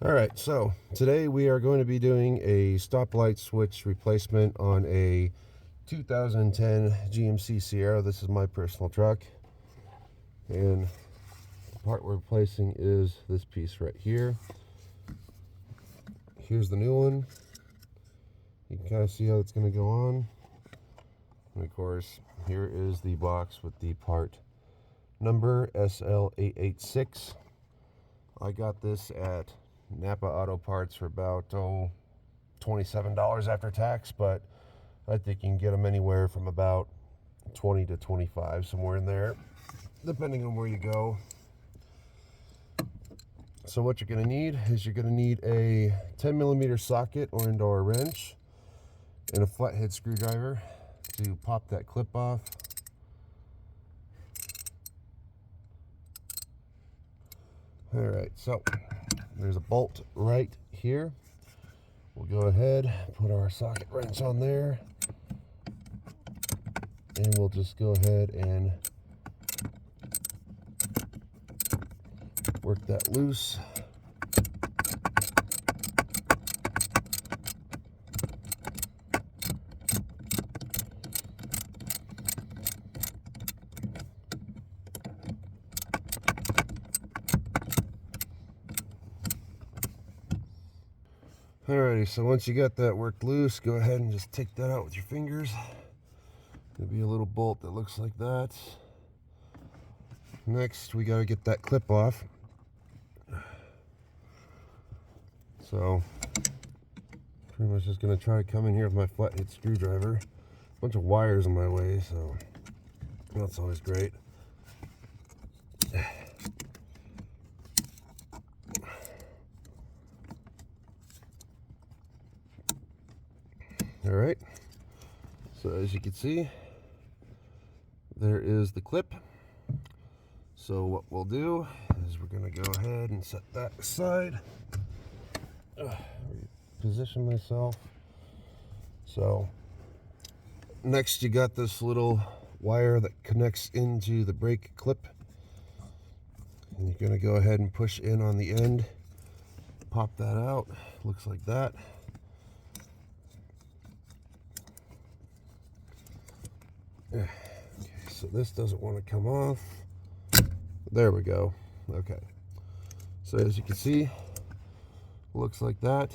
Alright, so today we are going to be doing a stoplight switch replacement on a 2010 GMC Sierra. This is my personal truck. And the part we're replacing is this piece right here. Here's the new one. You can kind of see how it's going to go on. And of course, here is the box with the part number SL886. I got this at Napa Auto Parts for about $27 after tax, but I think you can get them anywhere from about 20 to 25, somewhere in there, depending on where you go. So what you're going to need is you're going to need a 10mm socket or indoor wrench and a flathead screwdriver to pop that clip off. Alright, so there's a bolt right here. We'll go ahead, put our socket wrench on there, and we'll just go ahead and work that loose. Alrighty, so once you got that worked loose, go ahead and just take that out with your fingers. There'll be a little bolt that looks like that. Next, we got to get that clip off. So, pretty much just going to try to come in here with my flathead screwdriver. A bunch of wires in my way, so that's always great. Alright, so as you can see, there is the clip. So what we'll do is we're going to go ahead and set that aside. Position myself. So next you got this little wire that connects into the brake clip. And you're going to go ahead and push in on the end. Pop that out. Looks like that. Okay, so this doesn't want to come off. There we go. Okay. So as you can see, looks like that.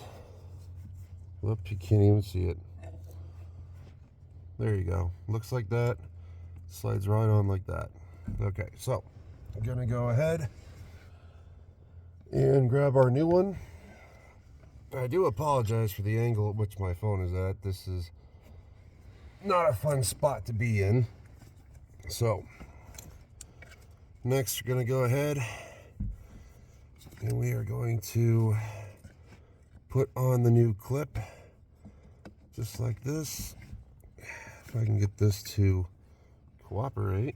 Whoops, you can't even see it. There you go. Looks like that. Slides right on like that. Okay, so I'm gonna go ahead and grab our new one. I do apologize for the angle at which my phone is at. This is not a fun spot to be in. So next we're going to go ahead and we are going to put on the new clip just like this. If I can get this to cooperate.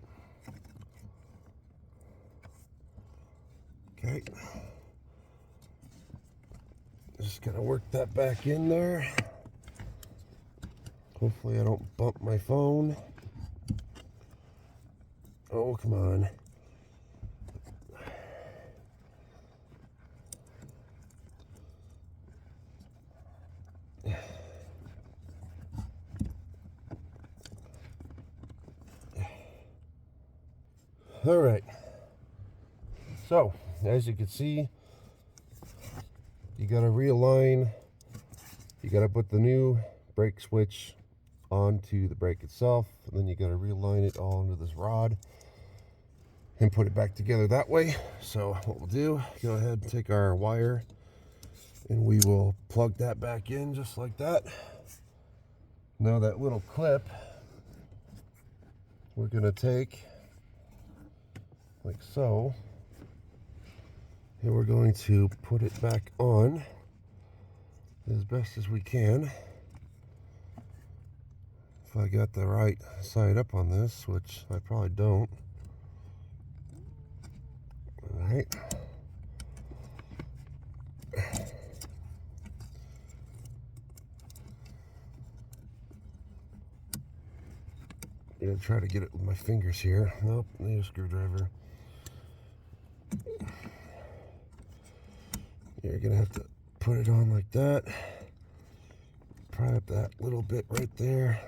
Okay. Just going to work that back in there. Hopefully I don't bump my phone. Oh, come on. All right. So, as you can see, you got to realign. You got to put the new brake switch onto the brake itself, and then you got to realign it all into this rod and put it back together that way. So what we'll do, go ahead and take our wire and we will plug that back in just like that. Now that little clip we're going to take like so, and we're going to put it back on as best as we can. If I got the right side up on this, which I probably don't. All right. I'm gonna try to get it with my fingers here. Nope, need a screwdriver. You're gonna have to put it on like that. Pry up that little bit right there.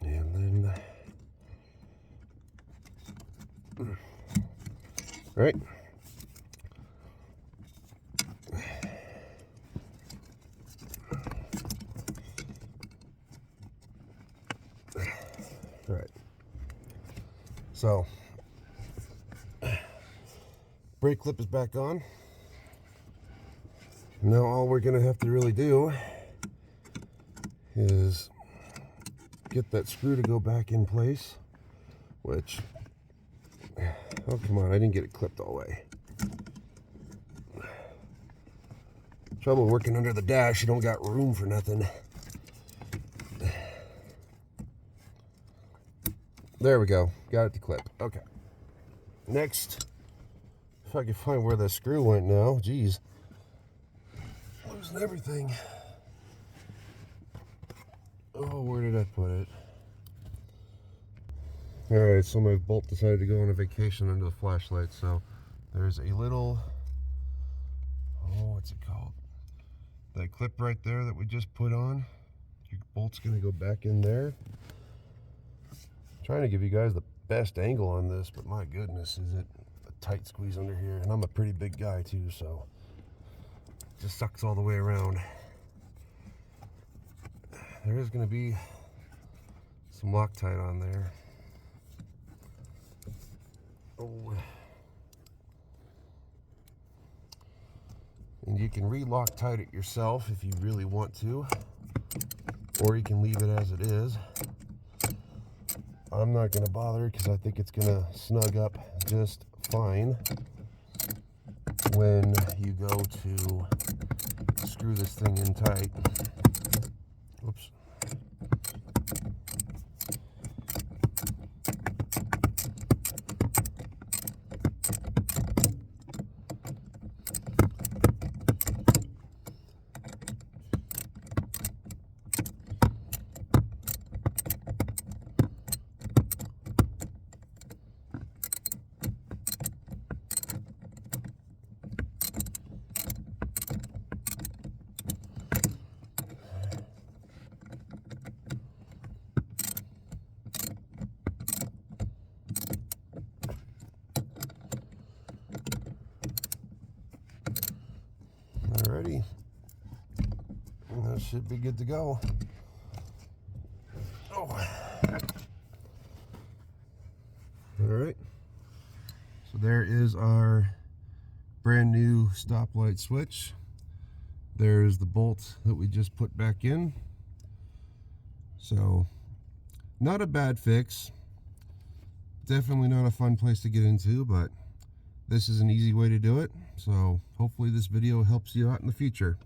And then, right. Right. So, brake clip is back on. Now all we're gonna have to really do is get that screw to go back in place, which, oh come on, I didn't get it clipped all the way. Trouble working under the dash, you don't got room for nothing. There we go, got it to clip. Okay. Next, if I can find where the screw went now, geez. Losing everything. Oh, where did I put it? Alright, so my bolt decided to go on a vacation under the flashlight, so there's a little, oh, what's it called? That clip right there that we just put on. Your bolt's gonna go back in there. Trying to give you guys the best angle on this, but my goodness, is it a tight squeeze under here. And I'm a pretty big guy too, so it just sucks all the way around. There is going to be some Loctite on there. Oh. And you can re-Loctite it yourself if you really want to, or you can leave it as it is. I'm not going to bother because I think it's going to snug up just fine when you go to screw this thing in tight. Oops. Alrighty, that should be good to go. Oh. Alright, so there is our brand new stoplight switch. There's the bolt that we just put back in. So, not a bad fix. Definitely not a fun place to get into, but this is an easy way to do it. So hopefully this video helps you out in the future.